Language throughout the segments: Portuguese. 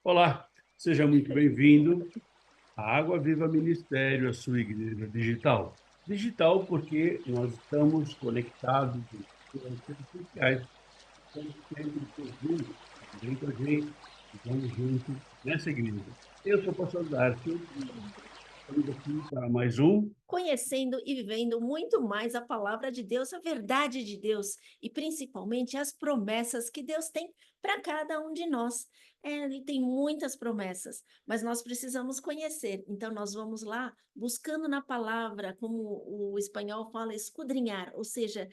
Olá, seja muito bem-vindo à Água Viva Ministério, a sua igreja digital. Digital porque nós estamos conectados pelas redes sociais, estamos sempre por Zoom, também com a gente, estamos juntos nessa igreja. Eu sou o pastor Darcio, e estamos aqui para mais um. Conhecendo e vivendo muito mais a palavra de Deus, a verdade de Deus e principalmente as promessas que Deus tem para cada um de nós. Ele tem muitas promessas, mas nós precisamos conhecer. Então, nós vamos lá buscando na palavra, como o espanhol fala, escudrinhar, ou seja,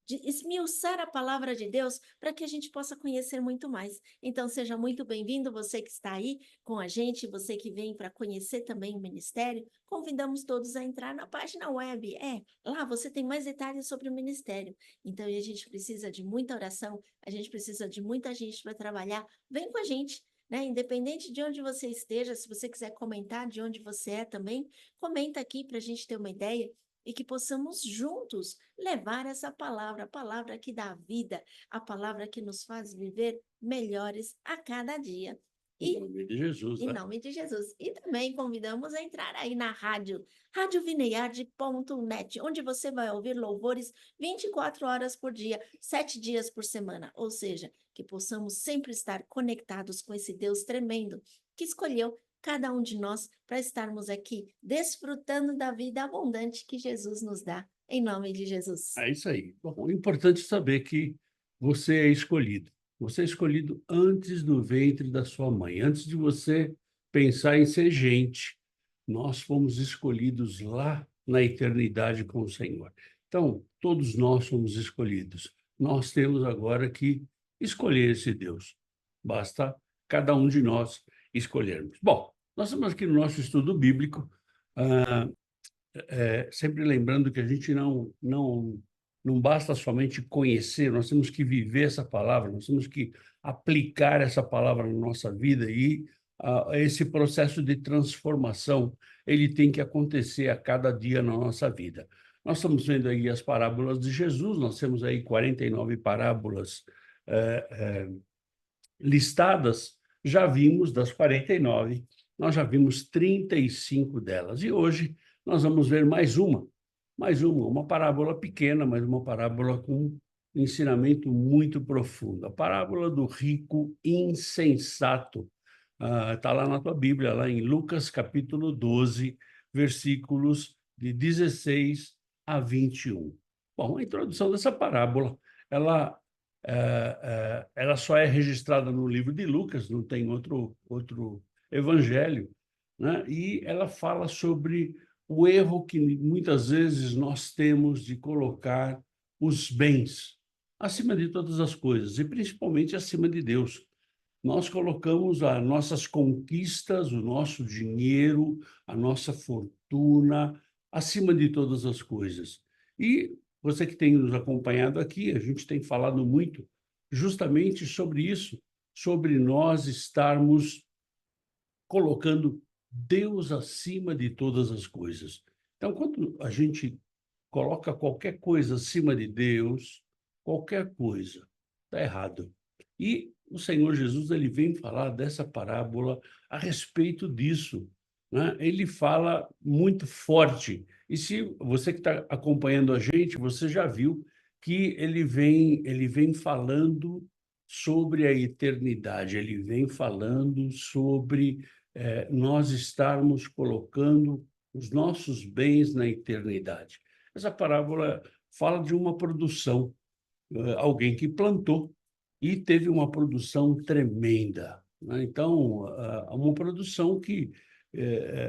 de esmiuçar a palavra de Deus para que a gente possa conhecer muito mais. Então, seja muito bem-vindo, você que está aí com a gente, você que vem para conhecer também o ministério. Convidamos todos a entrar na página web. Lá você tem mais detalhes sobre o ministério. Então, a gente precisa de muita oração, a gente precisa de muita gente para trabalhar. Vem com a gente. Né? Independente de onde você esteja, se você quiser comentar de onde você é também, comenta aqui para a gente ter uma ideia e que possamos juntos levar essa palavra, a palavra que dá vida, a palavra que nos faz viver melhores a cada dia. Em E nome de Jesus, em né? nome de Jesus. E também convidamos a entrar aí na rádio, radiovineyard.net, onde você vai ouvir louvores 24 horas por dia, 7 dias por semana. Ou seja, que possamos sempre estar conectados com esse Deus tremendo que escolheu cada um de nós para estarmos aqui desfrutando da vida abundante que Jesus nos dá. Em nome de Jesus. É isso aí. Bom, o importante é saber que você é escolhido. Você é escolhido antes do ventre da sua mãe, antes de você pensar em ser gente. Nós fomos escolhidos lá na eternidade com o Senhor. Então, todos nós somos escolhidos. Nós temos agora que escolher esse Deus. Basta cada um de nós escolhermos. Bom, nós estamos aqui no nosso estudo bíblico. ah, sempre lembrando que a gente não basta somente conhecer, nós temos que viver essa palavra, nós temos que aplicar essa palavra na nossa vida e esse processo de transformação, ele tem que acontecer a cada dia na nossa vida. Nós estamos vendo aí as parábolas de Jesus, nós temos aí 49 parábolas eh, eh, listadas, já vimos das 49, nós já vimos 35 delas. E hoje nós vamos ver uma parábola pequena, mas uma parábola com um ensinamento muito profundo. A parábola do rico insensato. Está lá na tua Bíblia, lá em Lucas capítulo 12, versículos de 16 a 21. Bom, a introdução dessa parábola, ela ela só é registrada no livro de Lucas, não tem outro evangelho, né? E ela fala sobre o erro que muitas vezes nós temos de colocar os bens acima de todas as coisas, e principalmente acima de Deus. Nós colocamos as nossas conquistas, o nosso dinheiro, a nossa fortuna acima de todas as coisas. E você que tem nos acompanhado aqui, a gente tem falado muito justamente sobre isso, sobre nós estarmos colocando Deus acima de todas as coisas. Então, quando a gente coloca qualquer coisa acima de Deus, qualquer coisa, está errado. E o Senhor Jesus ele vem falar dessa parábola a respeito disso, né? Ele fala muito forte. E se você que está acompanhando a gente, você já viu que ele vem falando sobre a eternidade, ele vem falando sobre nós estarmos colocando os nossos bens na eternidade. Essa parábola fala de uma produção, alguém que plantou e teve uma produção tremenda, né? Então, uma produção que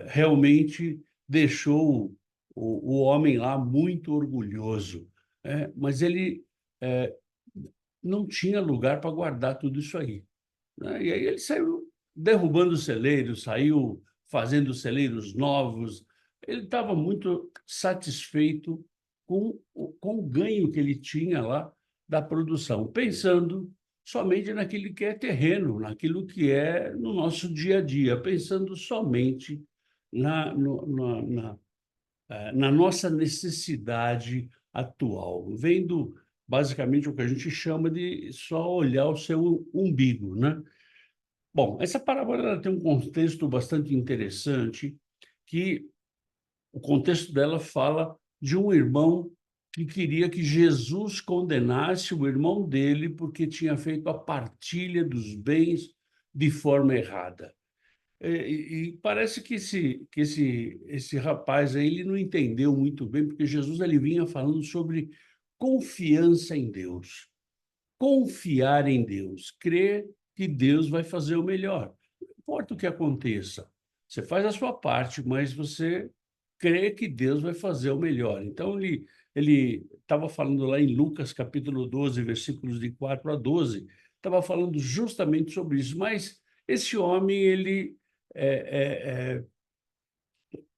realmente deixou o homem lá muito orgulhoso, mas ele eh, não tinha lugar para guardar tudo isso aí, né? E aí ele saiu derrubando celeiros, saiu fazendo celeiros novos. Ele estava muito satisfeito com o ganho que ele tinha lá da produção, pensando somente naquilo que é terreno, naquilo que é no nosso dia a dia, pensando somente na, no- na nossa necessidade atual, vendo basicamente o que a gente chama de só olhar o seu umbigo, né? Bom, essa parábola ela tem um contexto bastante interessante, que o contexto dela fala de um irmão que queria que Jesus condenasse o irmão dele porque tinha feito a partilha dos bens de forma errada. E parece que esse rapaz aí, ele não entendeu muito bem, porque Jesus ele vinha falando sobre confiança em Deus, confiar em Deus, crer que Deus vai fazer o melhor. Não importa o que aconteça, você faz a sua parte, mas você crê que Deus vai fazer o melhor. Então, ele estava falando lá em Lucas, capítulo 12, versículos de 4 a 12, estava falando justamente sobre isso. Mas esse homem, ele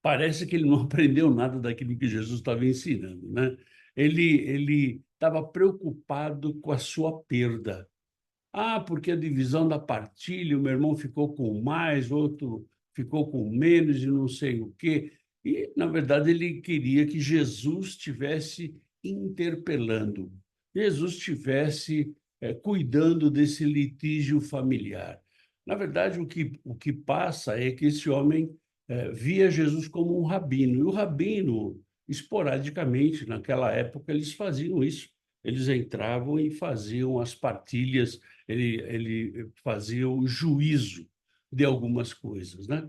parece que ele não aprendeu nada daquilo que Jesus estava ensinando, né? Ele estava preocupado com a sua perda. Ah, porque a divisão da partilha, o meu irmão ficou com mais, outro ficou com menos e não sei o quê. E, na verdade, ele queria que Jesus estivesse interpelando, Jesus estivesse cuidando desse litígio familiar. Na verdade, o que passa é que esse homem via Jesus como um rabino. E o rabino, esporadicamente, naquela época, eles faziam isso. Eles entravam e faziam as partilhas, ele fazia o juízo de algumas coisas, né?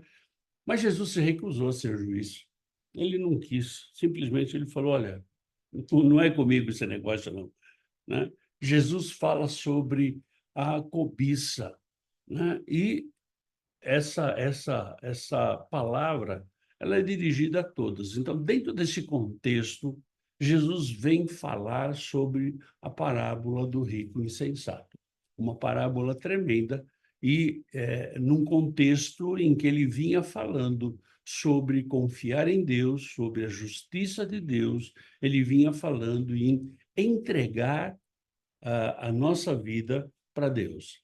Mas Jesus se recusou a ser juiz. Ele não quis. Simplesmente ele falou: olha, não é comigo esse negócio, não, né? Jesus fala sobre a cobiça, né? E essa palavra, ela é dirigida a todos. Então, dentro desse contexto, Jesus vem falar sobre a parábola do rico insensato, uma parábola tremenda e num contexto em que ele vinha falando sobre confiar em Deus, sobre a justiça de Deus, ele vinha falando em entregar a nossa vida para Deus.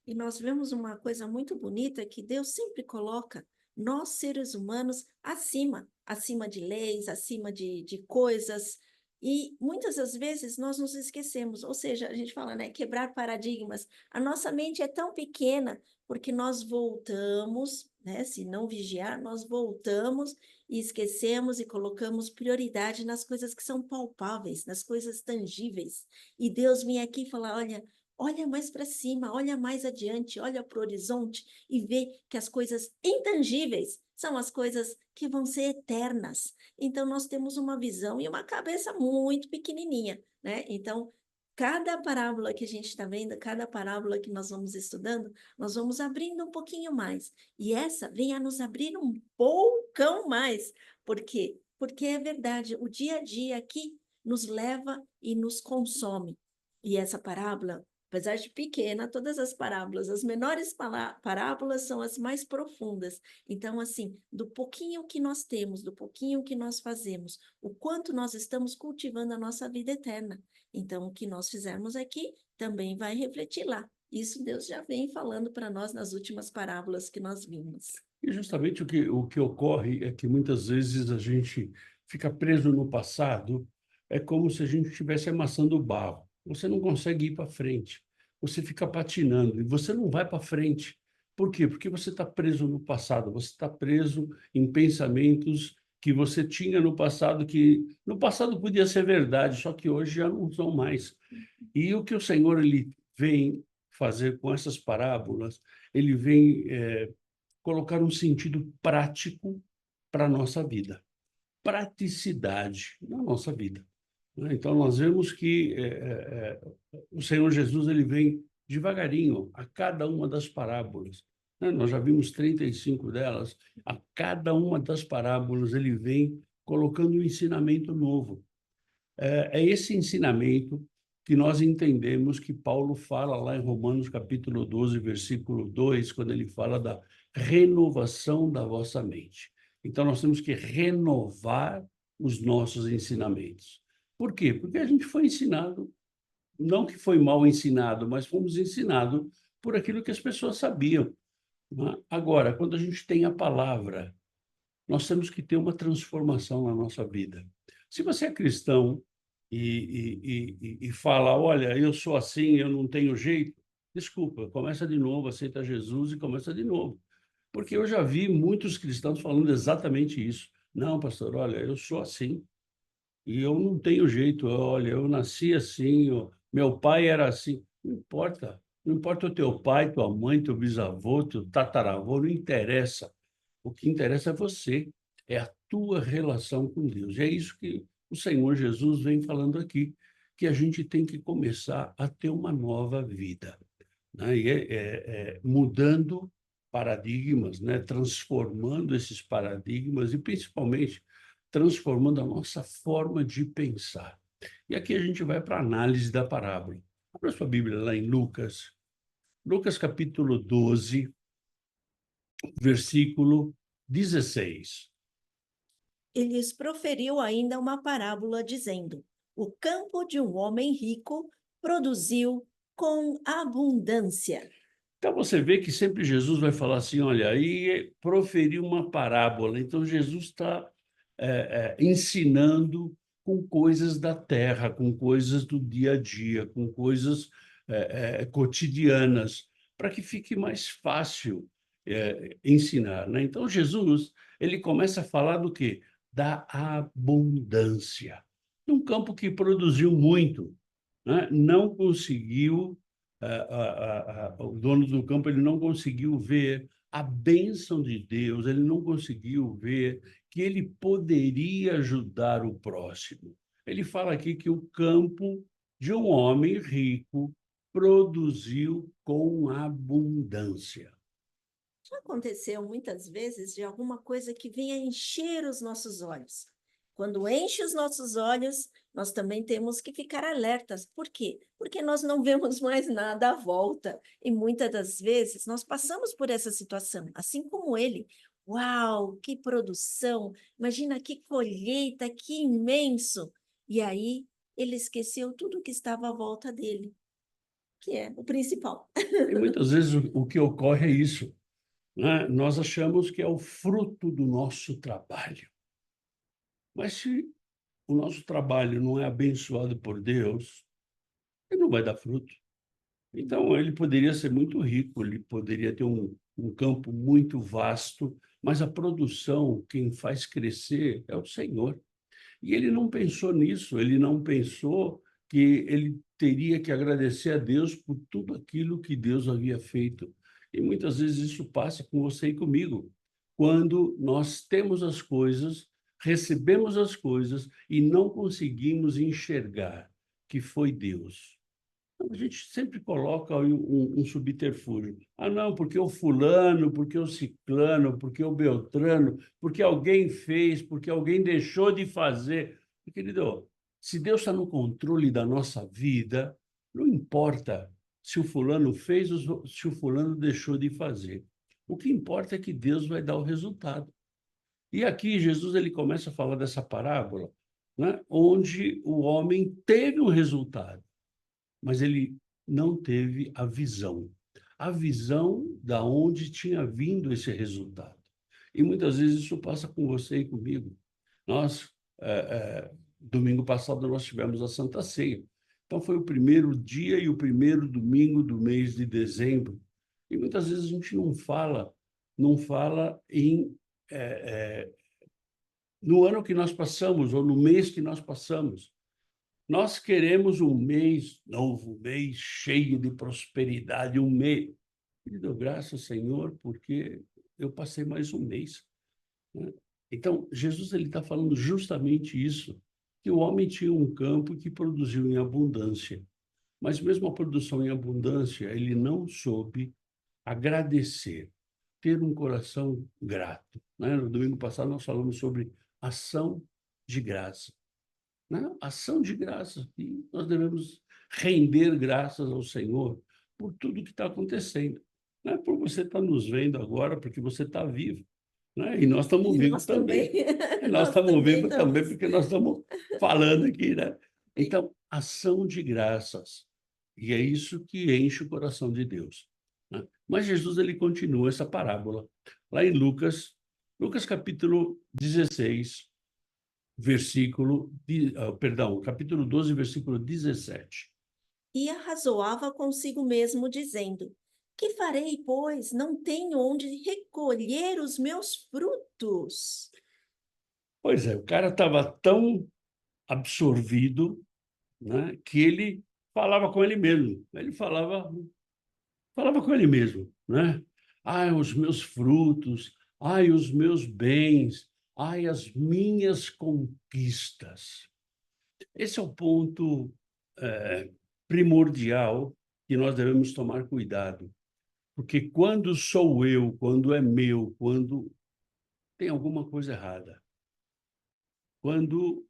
E nós vemos uma coisa muito bonita que Deus sempre coloca nós, seres humanos, acima de leis, acima de coisas. E muitas das vezes nós nos esquecemos, ou seja, a gente fala, né, quebrar paradigmas. A nossa mente é tão pequena porque nós voltamos, né, se não vigiar, nós voltamos e esquecemos e colocamos prioridade nas coisas que são palpáveis, nas coisas tangíveis. E Deus vem aqui e fala, olha mais para cima, olha mais adiante, olha para o horizonte e vê que as coisas intangíveis são as coisas que vão ser eternas. Então, nós temos uma visão e uma cabeça muito pequenininha, né? Então, cada parábola que a gente está vendo, cada parábola que nós vamos estudando, nós vamos abrindo um pouquinho mais. E essa vem a nos abrir um poucão mais. Por quê? Porque é verdade, o dia a dia aqui nos leva e nos consome. E essa parábola, apesar de pequena, todas as parábolas, as menores parábolas são as mais profundas. Então, assim, do pouquinho que nós temos, do pouquinho que nós fazemos, o quanto nós estamos cultivando a nossa vida eterna. Então, o que nós fizermos aqui também vai refletir lá. Isso Deus já vem falando para nós nas últimas parábolas que nós vimos. E justamente o que ocorre é que muitas vezes a gente fica preso no passado, é como se a gente estivesse amassando barro. Você não consegue ir para frente, você fica patinando e você não vai para frente. Por quê? Porque você está preso no passado, você está preso em pensamentos que você tinha no passado, que no passado podia ser verdade, só que hoje já não são mais. E o que o Senhor ele vem fazer com essas parábolas, ele vem colocar um sentido prático para a nossa vida, praticidade na nossa vida, né? Então, nós vemos que o Senhor Jesus ele vem devagarinho a cada uma das parábolas, né? Nós já vimos 35 delas, a cada uma das parábolas ele vem colocando um ensinamento novo. É esse ensinamento que nós entendemos que Paulo fala lá em Romanos capítulo 12, versículo 2, quando ele fala da renovação da vossa mente. Então, nós temos que renovar os nossos ensinamentos. Por quê? Porque a gente foi ensinado, não que foi mal ensinado, mas fomos ensinados por aquilo que as pessoas sabiam, né? Agora, quando a gente tem a palavra, nós temos que ter uma transformação na nossa vida. Se você é cristão e fala, olha, eu sou assim, eu não tenho jeito, desculpa, começa de novo, aceita Jesus e começa de novo. Porque eu já vi muitos cristãos falando exatamente isso. Não, pastor, olha, eu sou assim e eu não tenho jeito. Olha, eu nasci assim, meu pai era assim. Não importa. Não importa o teu pai, tua mãe, teu bisavô, teu tataravô, não interessa. O que interessa é você, é a tua relação com Deus. É isso que o Senhor Jesus vem falando aqui, que a gente tem que começar a ter uma nova vida, né? E mudando paradigmas, né? Transformando esses paradigmas e, principalmente, transformando a nossa forma de pensar. E aqui a gente vai para a análise da parábola. Abra sua Bíblia lá em Lucas, Lucas capítulo 12, versículo 16. Ele lhes proferiu ainda uma parábola, dizendo: O campo de um homem rico produziu com abundância. Então você vê que sempre Jesus vai falar assim, olha, aí proferiu uma parábola. Então Jesus está ensinando com coisas da terra, com coisas do dia a dia, com coisas cotidianas, para que fique mais fácil ensinar, né? Então Jesus ele começa a falar do quê? Da abundância. Um campo que produziu muito, né? Não conseguiu o dono do campo ele não conseguiu ver a bênção de Deus, ele não conseguiu ver que ele poderia ajudar o próximo. Ele fala aqui que o campo de um homem rico produziu com abundância. Já aconteceu muitas vezes de alguma coisa que venha encher os nossos olhos. Quando enche os nossos olhos, nós também temos que ficar alertas. Por quê? Porque nós não vemos mais nada à volta. E muitas das vezes nós passamos por essa situação, assim como ele. Uau, que produção! Imagina que colheita, que imenso! E aí ele esqueceu tudo que estava à volta dele, que é o principal. E muitas vezes o que ocorre é isso, né? Nós achamos que é o fruto do nosso trabalho. Mas se o nosso trabalho não é abençoado por Deus, ele não vai dar fruto. Então, ele poderia ser muito rico, ele poderia ter um campo muito vasto, mas a produção, quem faz crescer é o Senhor. E ele não pensou nisso, ele não pensou que ele teria que agradecer a Deus por tudo aquilo que Deus havia feito. E muitas vezes isso passa com você e comigo. Quando nós temos as coisas, recebemos as coisas e não conseguimos enxergar que foi Deus. A gente sempre coloca aí um subterfúgio. Ah, não, porque o fulano, porque o ciclano, porque o beltrano, porque alguém fez, porque alguém deixou de fazer. Querido, se Deus está no controle da nossa vida, não importa se o fulano fez ou se o fulano deixou de fazer. O que importa é que Deus vai dar o resultado. E aqui Jesus ele começa a falar dessa parábola, né, onde o homem teve um resultado, mas ele não teve a visão da onde tinha vindo esse resultado. E muitas vezes isso passa com você e comigo. Nós, domingo passado, nós tivemos a Santa Ceia. Então, foi o primeiro dia e o primeiro domingo do mês de dezembro. E muitas vezes a gente não fala no ano que nós passamos ou no mês que nós passamos. Nós queremos um mês novo, um mês cheio de prosperidade, um mês. E dou graças ao Senhor, porque eu passei mais um mês, né? Então, Jesus ele está falando justamente isso, que o homem tinha um campo que produziu em abundância, mas mesmo a produção em abundância, ele não soube agradecer, ter um coração grato, né? No domingo passado nós falamos sobre ação de graça, né? Ação de graças. E nós devemos render graças ao Senhor por tudo que está acontecendo. Não é por você estar nos vendo agora, porque você está vivo, né? E nós estamos E vivos nós também. também, E nós nós estamos também vivos também, estamos. porque nós estamos falando aqui, né? Então, ação de graças. E é isso que enche o coração de Deus, né? Mas Jesus ele continua essa parábola lá em Lucas, Lucas capítulo 16, capítulo 12, versículo 17. e arrazoava consigo mesmo, dizendo: Que farei, pois? Não tenho onde recolher os meus frutos. Pois é, o cara estava tão absorvido, né, que ele falava com ele mesmo. Ele falava com ele mesmo, né? Ai, os meus frutos, ai, os meus bens, ai, as minhas conquistas. Esse é o ponto primordial que nós devemos tomar cuidado, porque quando sou eu, quando é meu, quando tem alguma coisa errada, quando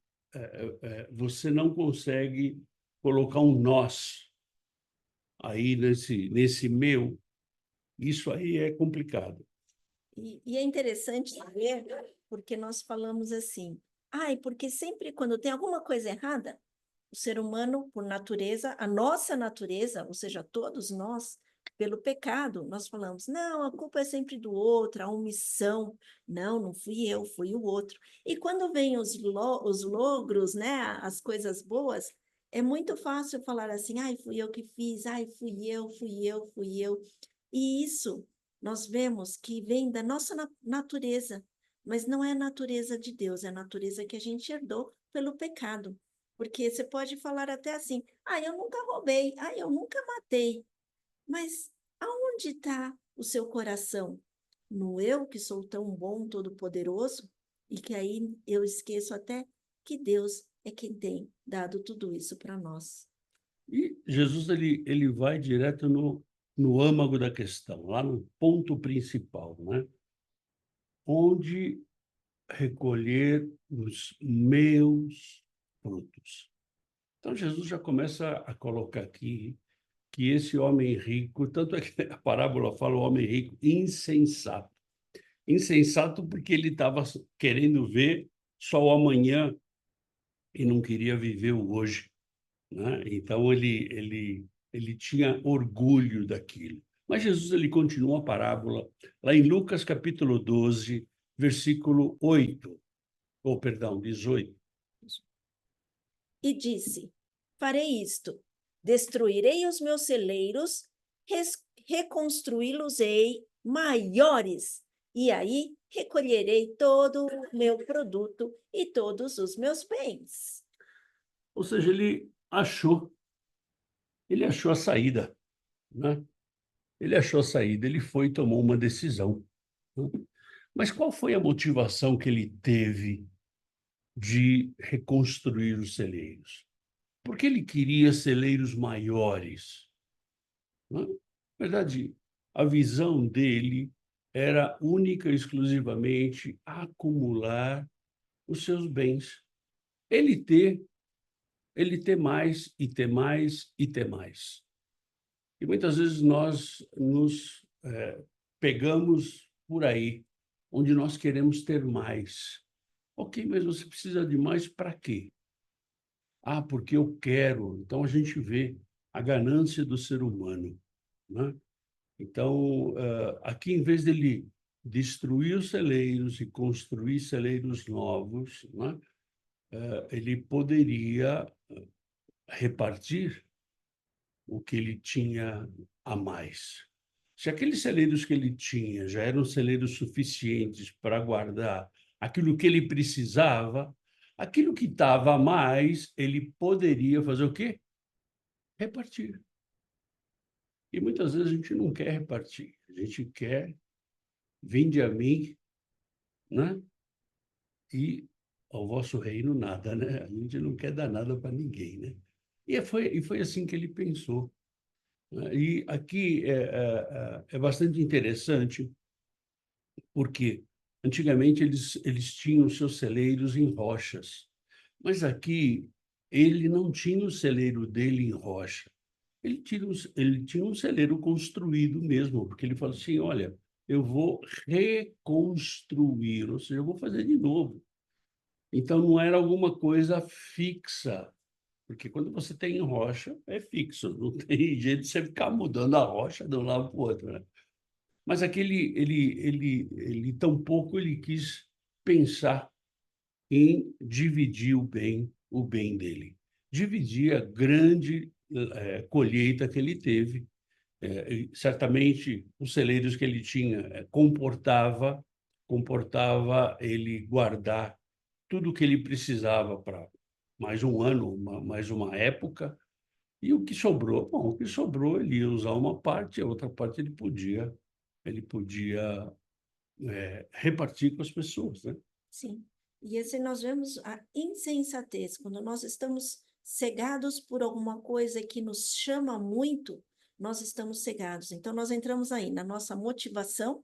você não consegue colocar um nós aí nesse meu, isso aí é complicado. E é interessante saber, porque nós falamos assim, ai, porque sempre quando tem alguma coisa errada, o ser humano, por natureza, a nossa natureza, ou seja, todos nós, pelo pecado, nós falamos, não, a culpa é sempre do outro, a omissão, não, não fui eu, fui o outro. E quando vem os logros, né, as coisas boas, é muito fácil falar assim, ai, fui eu que fiz, ai, fui eu, fui eu, fui eu. E isso nós vemos que vem da nossa natureza, mas não é a natureza de Deus, é a natureza que a gente herdou pelo pecado. Porque você pode falar até assim: ah, eu nunca roubei, ah, eu nunca matei. Mas aonde está o seu coração? No eu que sou tão bom, todo-poderoso? E que aí eu esqueço até que Deus é quem tem dado tudo isso para nós. E Jesus ele vai direto no âmago da questão, lá no ponto principal, né? Onde recolher os meus frutos. Então Jesus já começa a colocar aqui que esse homem rico, tanto é que a parábola fala o homem rico insensato. Insensato porque ele estava querendo ver só o amanhã e não queria viver o hoje, né? Então ele tinha orgulho daquilo. Mas Jesus ele continua a parábola lá em Lucas capítulo 12, versículo 8, ou perdão, 18. E disse: farei isto, destruirei os meus celeiros, reconstruí-los-ei maiores, e aí recolherei todo o meu produto e todos os meus bens. Ou seja, ele achou a saída, né? Ele achou a saída, ele foi e tomou uma decisão, né? Mas qual foi a motivação que ele teve de reconstruir os celeiros? Porque ele queria celeiros maiores, né? Na verdade, a visão dele era única e exclusivamente acumular os seus bens. Ele ter, ele ter mais e ter mais e ter mais. E muitas vezes nós nos pegamos por aí, onde nós queremos ter mais. Ok, mas você precisa de mais para quê? Ah, porque eu quero. Então a gente vê a ganância do ser humano, né? Então, aqui, em vez dele destruir os celeiros e construir celeiros novos, né, ele poderia repartir o que ele tinha a mais. Se aqueles celeiros que ele tinha já eram celeiros suficientes para guardar aquilo que ele precisava, aquilo que estava a mais, ele poderia fazer o quê? Repartir. E muitas vezes a gente não quer repartir, a gente quer, vinde a mim, né? E ao vosso reino nada, né? A gente não quer dar nada para ninguém, né? E foi assim que ele pensou, né? E aqui é bastante interessante, porque antigamente eles tinham seus celeiros em rochas, mas aqui ele não tinha o celeiro dele em rocha. Ele tinha um celeiro construído mesmo, porque ele falou assim: olha, eu vou reconstruir, ou seja, eu vou fazer de novo. Então não era alguma coisa fixa, porque quando você tem em rocha, é fixo, não tem jeito de você ficar mudando a rocha de um lado para o outro, né? Mas aquele, ele tampouco ele quis pensar em dividir o bem dele. Dividir a grande colheita que ele teve. E certamente os celeiros que ele tinha comportava ele guardar tudo o que ele precisava para mais um ano, mais uma época. E o que sobrou? Bom, o que sobrou ele ia usar uma parte, a outra parte ele podia repartir com as pessoas, né? Sim. E esse nós vemos a insensatez, quando nós estamos cegados por alguma coisa que nos chama muito, nós estamos cegados. Então, nós entramos aí na nossa motivação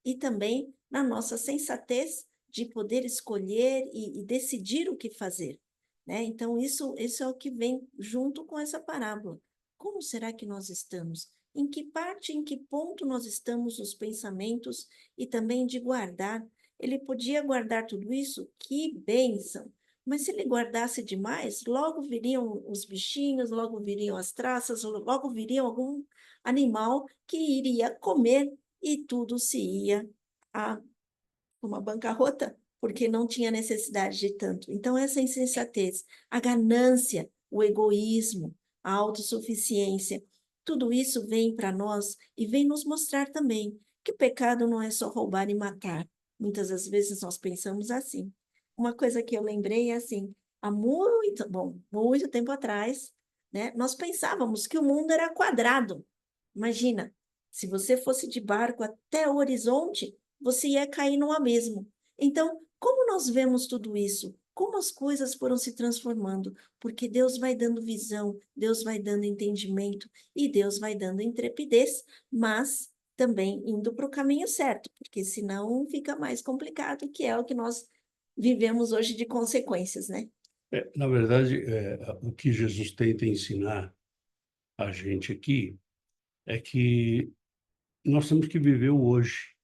e também na nossa sensatez de poder escolher e decidir o que fazer, né? Então, isso é o que vem junto com essa parábola. Como será que nós estamos? Em que parte, em que ponto nós estamos nos pensamentos e também de guardar? Ele podia guardar tudo isso? Que bênção! Mas se ele guardasse demais, logo viriam os bichinhos, logo viriam as traças, logo viriam algum animal que iria comer e tudo se ia a uma bancarrota, porque não tinha necessidade de tanto. Então, essa insensatez, a ganância, o egoísmo, a autossuficiência, tudo isso vem para nós e vem nos mostrar também que o pecado não é só roubar e matar. Muitas das vezes nós pensamos assim. Uma coisa que eu lembrei é assim, há muito tempo atrás, né, nós pensávamos que o mundo era quadrado. Imagina, se você fosse de barco até o horizonte, você ia cair no abismo. Então, como nós vemos tudo isso? Como as coisas foram se transformando? Porque Deus vai dando visão, Deus vai dando entendimento e Deus vai dando intrepidez, mas também indo para o caminho certo, porque senão fica mais complicado, que é o que nós vivemos hoje de consequências, né? Na verdade, o que Jesus tenta ensinar a gente aqui é que nós temos que viver o hoje.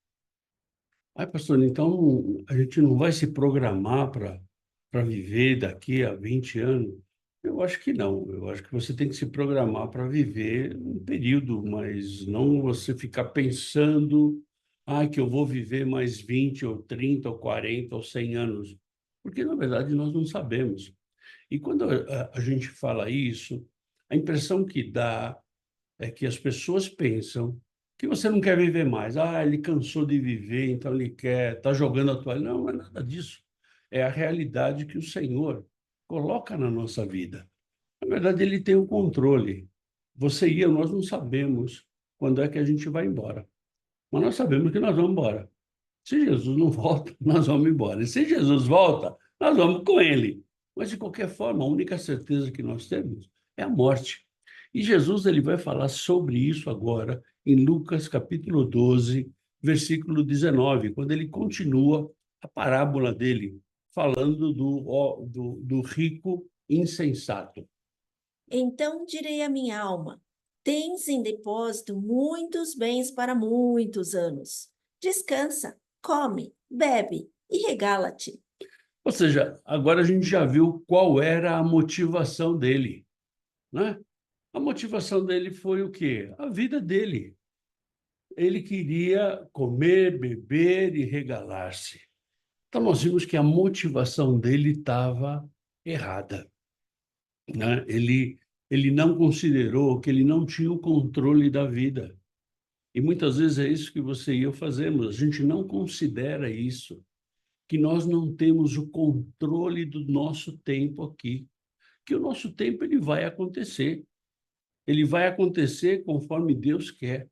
Pastor, então a gente não vai se programar para viver daqui a 20 anos? Eu acho que não. Eu acho que você tem que se programar para viver um período, mas não você ficar pensando, que eu vou viver mais 20 ou 30 ou 40 ou 100 anos, porque na verdade nós não sabemos. E quando a gente fala isso, a impressão que dá é que as pessoas pensam que você não quer viver mais. Ele cansou de viver, então ele quer, está jogando a toalha. Não, não é nada disso. É a realidade que o Senhor coloca na nossa vida. Na verdade, ele tem o controle. Você e eu, nós não sabemos quando é que a gente vai embora. Mas nós sabemos que nós vamos embora. Se Jesus não volta, nós vamos embora. E se Jesus volta, nós vamos com ele. Mas, de qualquer forma, a única certeza que nós temos é a morte. E Jesus ele vai falar sobre isso agora em Lucas capítulo 12, versículo 19, quando ele continua a parábola dele, falando do rico insensato. Então direi à minha alma: tens em depósito muitos bens para muitos anos. Descansa, come, bebe e regala-te. Ou seja, agora a gente já viu qual era a motivação dele, né? A motivação dele foi o quê? A vida dele. Ele queria comer, beber e regalar-se. Então, nós vimos que a motivação dele estava errada, né? Ele não considerou que ele não tinha o controle da vida. E muitas vezes é isso que você e eu fazemos. A gente não considera isso, que nós não temos o controle do nosso tempo aqui. Que o nosso tempo ele vai acontecer. Ele vai acontecer conforme Deus quer,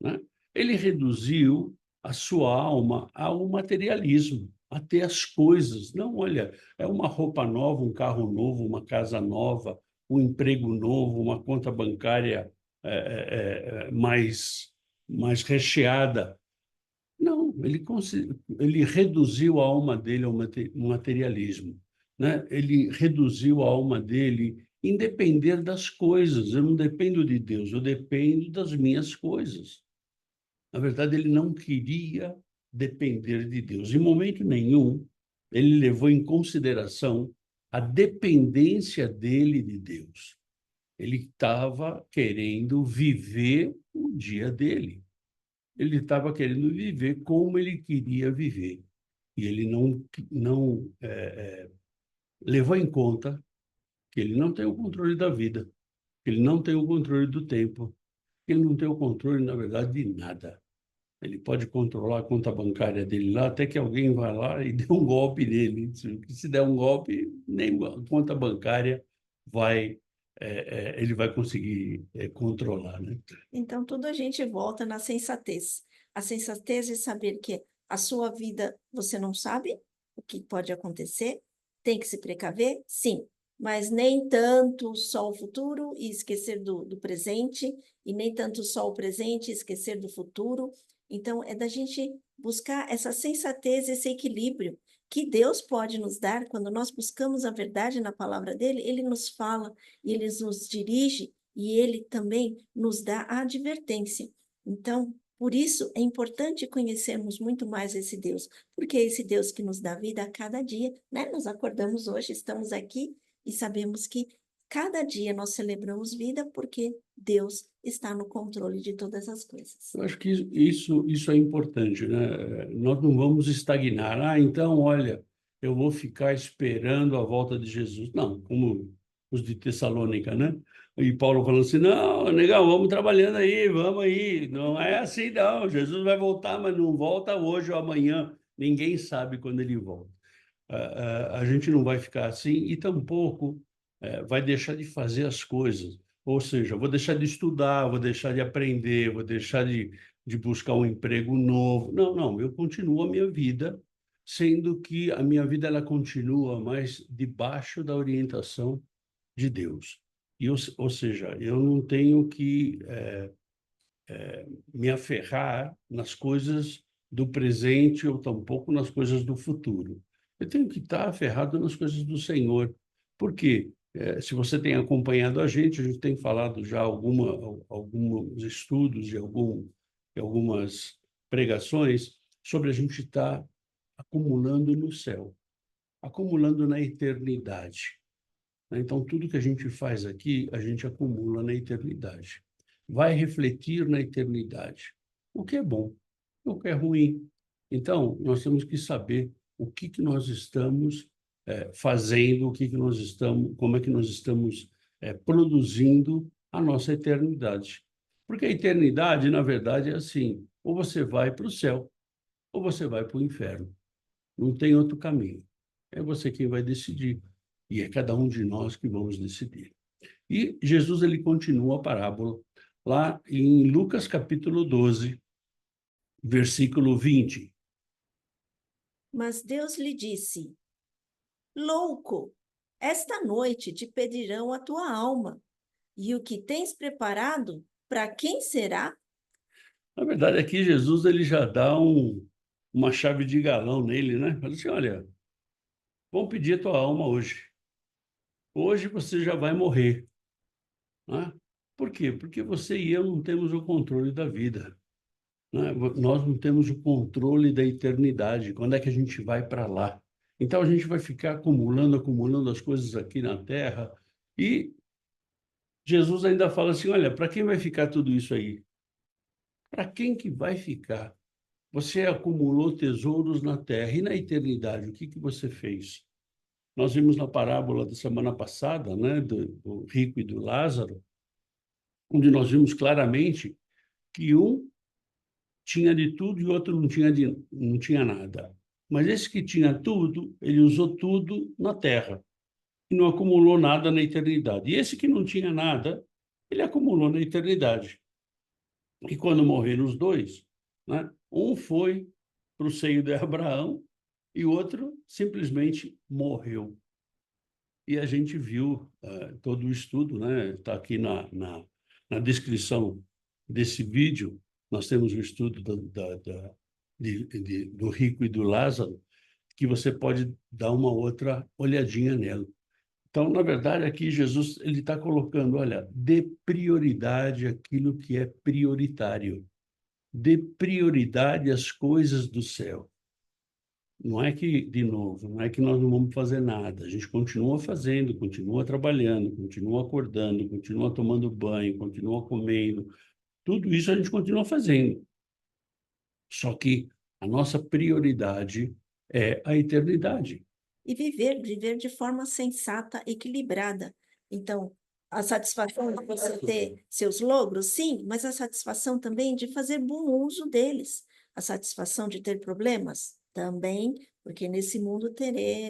né? Ele reduziu a sua alma ao materialismo, a ter as coisas. Não, olha, é uma roupa nova, um carro novo, uma casa nova, um emprego novo, uma conta bancária mais recheada. Não, ele reduziu a alma dele ao materialismo, né? Ele reduziu a alma dele em depender das coisas. Eu não dependo de Deus, eu dependo das minhas coisas. Na verdade, ele não queria depender de Deus. Em momento nenhum, ele levou em consideração a dependência dele de Deus. Ele estava querendo viver o dia dele. Ele estava querendo viver como ele queria viver. E ele não levou em conta que ele não tem o controle da vida. Ele não tem o controle do tempo. Ele não tem o controle, na verdade, de nada. Ele pode controlar a conta bancária dele lá, até que alguém vá lá e dê um golpe nele. Se der um golpe, nem a conta bancária vai, ele vai conseguir controlar, né? Então, tudo a gente volta na sensatez. A sensatez de saber que a sua vida você não sabe o que pode acontecer, tem que se precaver, sim, mas nem tanto só o futuro e esquecer do presente, e nem tanto só o presente e esquecer do futuro. Então, é da gente buscar essa sensatez, esse equilíbrio que Deus pode nos dar quando nós buscamos a verdade na palavra dele, ele nos fala e ele nos dirige e ele também nos dá a advertência. Então, por isso é importante conhecermos muito mais esse Deus, porque é esse Deus que nos dá vida a cada dia, né? Nós acordamos hoje, estamos aqui e sabemos que cada dia nós celebramos vida porque Deus está no controle de todas as coisas. Eu acho que isso é importante, né? Nós não vamos estagnar. Ah, então, olha, eu vou ficar esperando a volta de Jesus. Não, como os de Tessalônica, né? E Paulo falando assim, não, negão, vamos trabalhando aí, vamos aí. Não é assim, não. Jesus vai voltar, mas não volta hoje ou amanhã. Ninguém sabe quando ele volta. A gente não vai ficar assim e tampouco vai deixar de fazer as coisas. Ou seja, vou deixar de estudar, vou deixar de aprender, vou deixar de buscar um emprego novo. Não, não, eu continuo a minha vida, sendo que a minha vida ela continua mais debaixo da orientação de Deus. Ou seja, eu não tenho que me aferrar nas coisas do presente ou tampouco nas coisas do futuro. Eu tenho que estar aferrado nas coisas do Senhor. Por quê? Se você tem acompanhado a gente tem falado já alguns estudos e algumas pregações sobre a gente estar acumulando no céu, acumulando na eternidade. Então, tudo que a gente faz aqui, a gente acumula na eternidade. Vai refletir na eternidade. O que é bom, o que é ruim. Então, nós temos que saber o que nós estamos fazendo, o que nós estamos, como é que nós estamos produzindo a nossa eternidade. Porque a eternidade, na verdade, é assim: ou você vai para o céu, ou você vai para o inferno. Não tem outro caminho. É você quem vai decidir. E é cada um de nós que vamos decidir. E Jesus ele continua a parábola lá em Lucas capítulo 12, versículo 20. Mas Deus lhe disse: Louco, esta noite te pedirão a tua alma, e o que tens preparado, para quem será? Na verdade, aqui Jesus ele já dá uma chave de galão nele, né? Fala assim, olha, vamos pedir a tua alma hoje. Hoje você já vai morrer. Né? Por quê? Porque você e eu não temos o controle da vida. Né? Nós não temos o controle da eternidade. Quando é que a gente vai para lá? Então a gente vai ficar acumulando as coisas aqui na Terra. E Jesus ainda fala assim: olha, para quem vai ficar tudo isso aí? Para quem que vai ficar? Você acumulou tesouros na Terra e na eternidade. O que que você fez? Nós vimos na parábola da semana passada, né, do rico e do Lázaro, onde nós vimos claramente que um tinha de tudo e o outro não tinha nada. Mas esse que tinha tudo, ele usou tudo na terra e não acumulou nada na eternidade. E esse que não tinha nada, ele acumulou na eternidade. E quando morreram os dois, né, um foi para o seio de Abraão e o outro simplesmente morreu. E a gente viu todo o estudo, né? Está aqui na descrição desse vídeo, nós temos o estudo do rico e do Lázaro, que você pode dar uma outra olhadinha nela. Então, na verdade, aqui Jesus ele está colocando, olha, dê prioridade àquilo que é prioritário. Dê prioridade às coisas do céu. Não é que, de novo, não é que nós não vamos fazer nada. A gente continua fazendo, continua trabalhando, continua acordando, continua tomando banho, continua comendo. Tudo isso a gente continua fazendo. Só que a nossa prioridade é a eternidade. E viver de forma sensata, equilibrada. Então, A satisfação de você ter seus logros, sim, mas a satisfação também de fazer bom uso deles. A satisfação de ter problemas, também, porque nesse mundo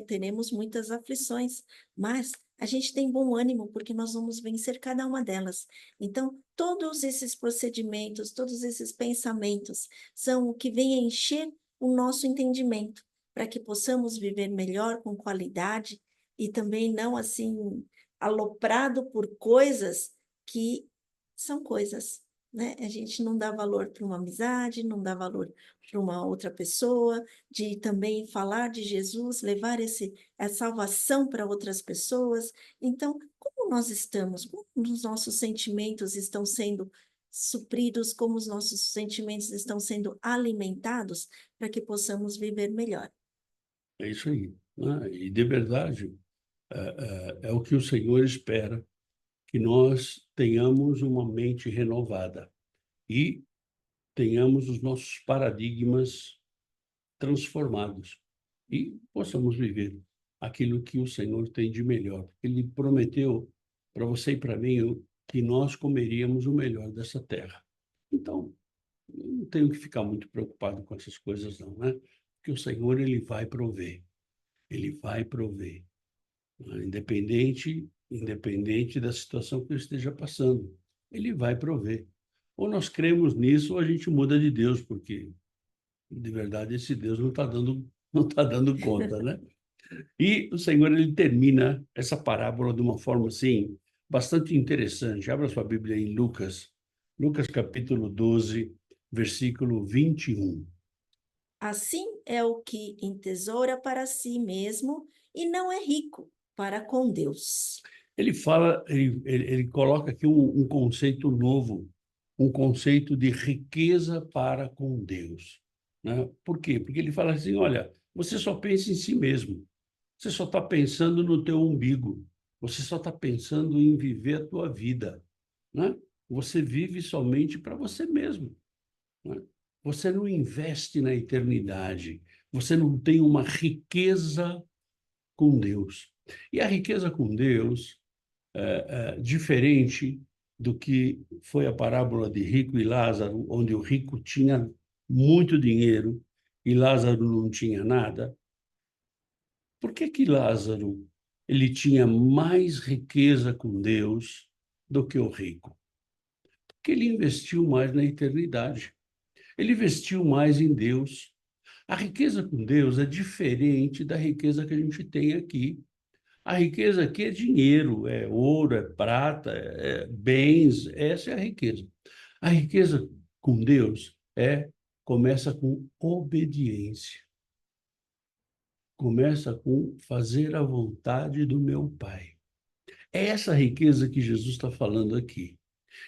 teremos muitas aflições, mas a gente tem bom ânimo porque nós vamos vencer cada uma delas. Então, todos esses procedimentos, todos esses pensamentos são o que vem a encher o nosso entendimento, para que possamos viver melhor, com qualidade, e também não assim aloprado por coisas que são coisas, né? A gente não dá valor para uma amizade, não dá valor para uma outra pessoa, de também falar de Jesus, levar a salvação para outras pessoas. Então, como nós estamos? Como os nossos sentimentos estão sendo supridos, como os nossos sentimentos estão sendo alimentados para que possamos viver melhor. É isso aí, né? E de verdade, é o que o Senhor espera, que nós tenhamos uma mente renovada e tenhamos os nossos paradigmas transformados e possamos viver aquilo que o Senhor tem de melhor. Ele prometeu para você e para mim que nós comeríamos o melhor dessa terra. Então, eu não tenho que ficar muito preocupado com essas coisas não, né? Porque o Senhor, ele vai prover. Ele vai prover, né? Independente da situação que eu esteja passando. Ele vai prover. Ou nós cremos nisso, ou a gente muda de Deus, porque de verdade esse Deus não tá dando conta, né? E o Senhor, ele termina essa parábola de uma forma assim bastante interessante. Abra sua Bíblia em Lucas, Lucas capítulo 12, versículo 21. Assim é o que entesoura para si mesmo e não é rico para com Deus. Ele fala, ele coloca aqui um conceito novo, um conceito de riqueza para com Deus, né? Por quê? Porque ele fala assim, olha, você só pensa em si mesmo, você só está pensando no teu umbigo, você só está pensando em viver a tua vida, né? Você vive somente para você mesmo, né? Você não investe na eternidade, você não tem uma riqueza com Deus. E a riqueza com Deus diferente do que foi a parábola de Rico e Lázaro, onde o rico tinha muito dinheiro e Lázaro não tinha nada. Por que que Lázaro ele tinha mais riqueza com Deus do que o rico? Porque ele investiu mais na eternidade. Ele investiu mais em Deus. A riqueza com Deus é diferente da riqueza que a gente tem aqui. A riqueza aqui é dinheiro, é ouro, é prata, é bens, essa é a riqueza. A riqueza com Deus começa com obediência, começa com fazer a vontade do meu Pai. É essa riqueza que Jesus está falando aqui.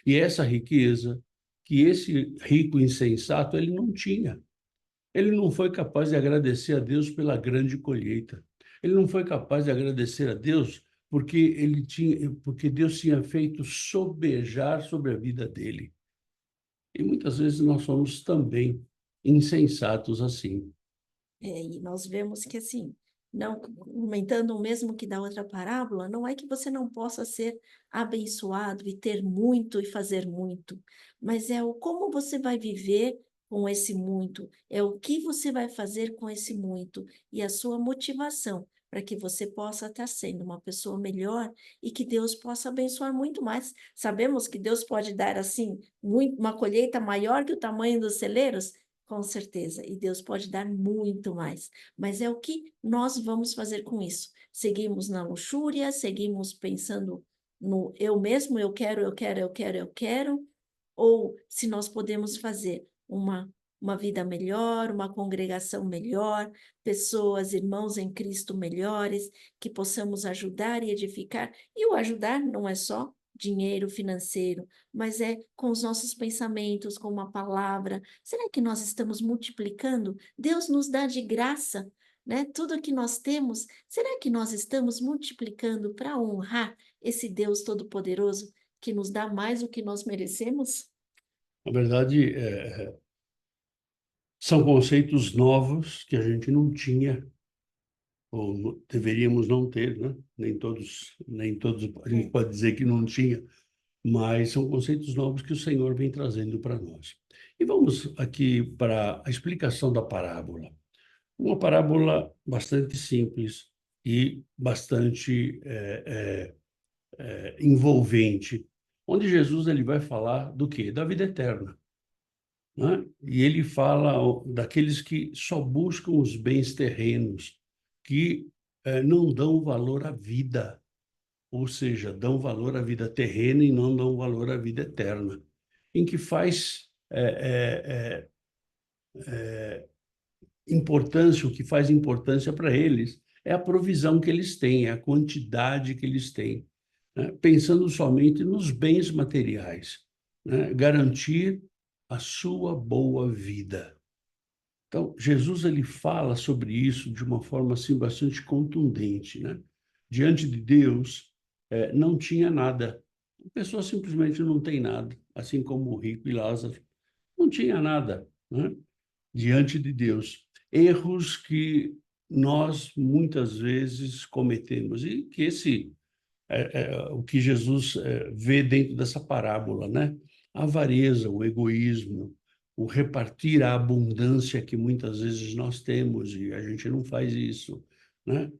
E essa riqueza que esse rico insensato ele não tinha. Ele não foi capaz de agradecer a Deus pela grande colheita. Ele não foi capaz de agradecer a Deus porque Deus tinha feito sobejar sobre a vida dele. E muitas vezes nós somos também insensatos assim. E nós vemos que, assim, não comentando o mesmo que da outra parábola, não é que você não possa ser abençoado e ter muito e fazer muito, mas é o como você vai viver com esse muito, é o que você vai fazer com esse muito e a sua motivação para que você possa estar sendo uma pessoa melhor e que Deus possa abençoar muito mais. Sabemos que Deus pode dar, assim, uma colheita maior que o tamanho dos celeiros, com certeza, e Deus pode dar muito mais, mas é o que nós vamos fazer com isso. Seguimos na luxúria, seguimos pensando no eu mesmo, eu quero, eu quero, eu quero, eu quero, ou se nós podemos fazer uma vida melhor, uma congregação melhor, pessoas, irmãos em Cristo melhores, que possamos ajudar e edificar. E o ajudar não é só dinheiro financeiro, mas é com os nossos pensamentos, com uma palavra. Será que nós estamos multiplicando? Deus nos dá de graça, né? Tudo que nós temos, será que nós estamos multiplicando para honrar esse Deus Todo-Poderoso que nos dá mais do que nós merecemos? Na verdade, são conceitos novos que a gente não tinha ou deveríamos não ter, né? Nem todos a gente pode dizer que não tinha, mas são conceitos novos que o Senhor vem trazendo para nós. E vamos aqui para a explicação da parábola. Uma parábola bastante simples e bastante envolvente, onde Jesus ele vai falar do quê? Da vida eterna, né? E ele fala daqueles que só buscam os bens terrenos, que não dão valor à vida, ou seja, dão valor à vida terrena e não dão valor à vida eterna, em que faz importância, o que faz importância para eles é a provisão que eles têm, a quantidade que eles têm, né? Pensando somente nos bens materiais, né? Garantir a sua boa vida. Então, Jesus ele fala sobre isso de uma forma assim bastante contundente, né? Diante de Deus, não tinha nada. A pessoa simplesmente não tem nada, assim como o rico e Lázaro não tinha nada, né? Diante de Deus. Erros que nós muitas vezes cometemos e que o que Jesus vê dentro dessa parábola, né? A avareza, o egoísmo, o repartir a abundância que muitas vezes nós temos e a gente não faz isso, né?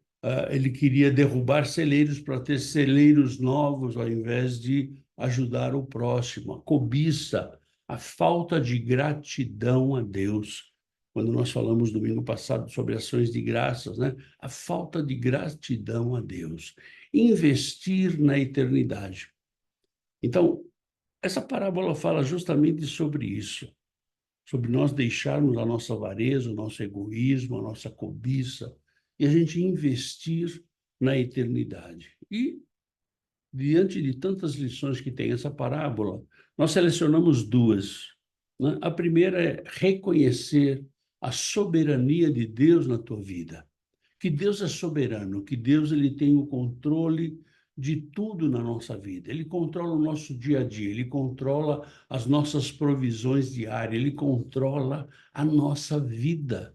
Ele queria derrubar celeiros para ter celeiros novos ao invés de ajudar o próximo. A cobiça, a falta de gratidão a Deus. Quando nós falamos domingo passado sobre ações de graças, né? A falta de gratidão a Deus. Investir na eternidade. Então, essa parábola fala justamente sobre isso, sobre nós deixarmos a nossa avareza, o nosso egoísmo, a nossa cobiça, e a gente investir na eternidade. E, diante de tantas lições que tem essa parábola, nós selecionamos duas, né? A primeira é reconhecer a soberania de Deus na tua vida. Que Deus é soberano, que Deus ele tem o controle de tudo na nossa vida. Ele controla o nosso dia a dia, ele controla as nossas provisões diárias, ele controla a nossa vida.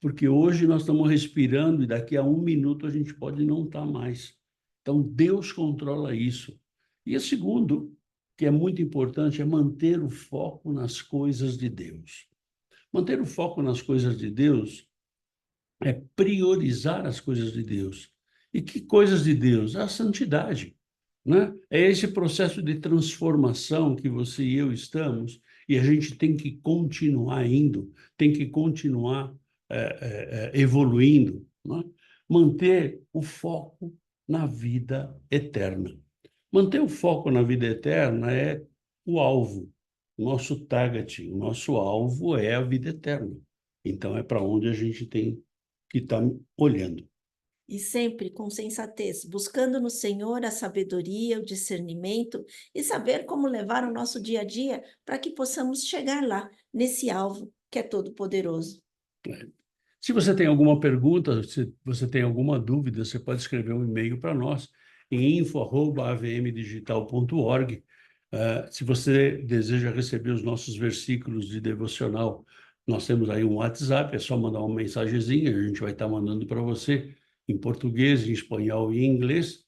Porque hoje nós estamos respirando e daqui a um minuto a gente pode não estar mais. Então Deus controla isso. E o segundo, que é muito importante, é manter o foco nas coisas de Deus. Manter o foco nas coisas de Deus é priorizar as coisas de Deus. E que coisas de Deus? A santidade, né? É esse processo de transformação que você e eu estamos, e a gente tem que continuar indo, tem que continuar evoluindo, né? Manter o foco na vida eterna. Manter o foco na vida eterna é o alvo, o nosso target, o nosso alvo é a vida eterna. Então, é para onde a gente tem que está olhando. E sempre com sensatez, buscando no Senhor a sabedoria, o discernimento e saber como levar o nosso dia a dia para que possamos chegar lá, nesse alvo que é todo-poderoso. Se você tem alguma pergunta, se você tem alguma dúvida, você pode escrever um e-mail para nós em info@avmdigital.org. Se você deseja receber os nossos versículos de devocional, nós temos aí um WhatsApp, é só mandar uma mensagenzinha, a gente vai estar mandando para você em português, em espanhol e em inglês.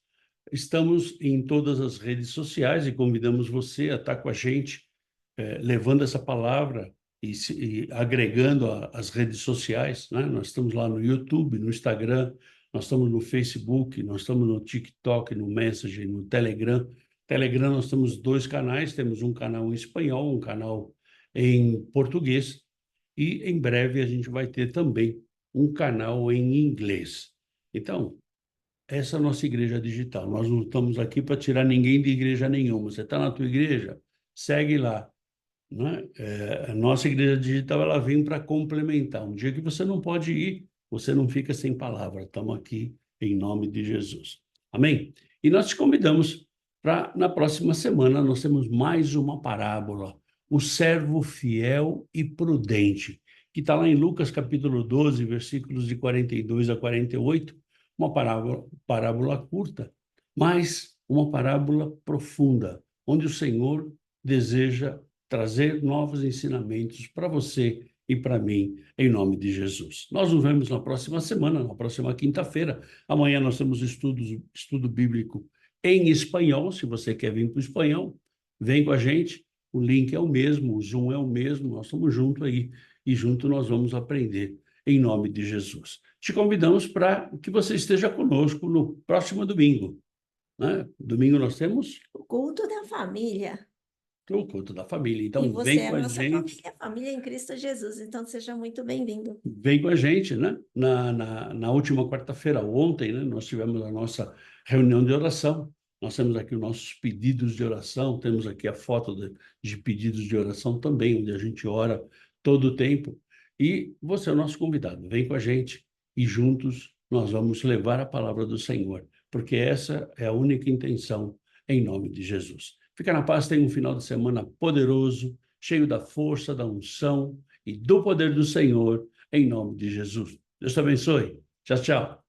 Estamos em todas as redes sociais e convidamos você a estar com a gente, levando essa palavra e agregando as redes sociais, né? Nós estamos lá no YouTube, no Instagram, nós estamos no Facebook, nós estamos no TikTok, no Messenger, no Telegram. Telegram nós temos dois canais, temos um canal em espanhol, um canal em português, e em breve a gente vai ter também um canal em inglês. Então, essa é a nossa igreja digital. Nós não estamos aqui para tirar ninguém de igreja nenhuma. Você está na tua igreja? Segue lá, né? A nossa igreja digital ela vem para complementar. Um dia que você não pode ir, você não fica sem palavra. Estamos aqui em nome de Jesus. Amém? E nós te convidamos para, na próxima semana, nós temos mais uma parábola, o servo fiel e prudente, que está lá em Lucas capítulo 12, versículos de 42 a 48, uma parábola curta, mas uma parábola profunda, onde o Senhor deseja trazer novos ensinamentos para você e para mim, em nome de Jesus. Nós nos vemos na próxima semana, na próxima quinta-feira. Amanhã nós temos estudo bíblico em espanhol. Se você quer vir para o espanhol, vem com a gente. O link é o mesmo, o Zoom é o mesmo, nós estamos juntos aí. E junto nós vamos aprender em nome de Jesus. Te convidamos para que você esteja conosco no próximo domingo, né? Domingo nós temos O culto da família. o culto da família. E Então, você é vem a com a nossa gente. família, família em Cristo Jesus. Então, seja muito bem-vindo. Vem com a gente, né? Na última quarta-feira, ontem, né, nós tivemos a nossa reunião de oração. Nós temos aqui os nossos pedidos de oração, temos aqui a foto de pedidos de oração também, onde a gente ora todo o tempo. E você é o nosso convidado. Vem com a gente e juntos nós vamos levar a palavra do Senhor, porque essa é a única intenção em nome de Jesus. Fica na paz, tenha um final de semana poderoso, cheio da força, da unção e do poder do Senhor, em nome de Jesus. Deus te abençoe. Tchau, tchau.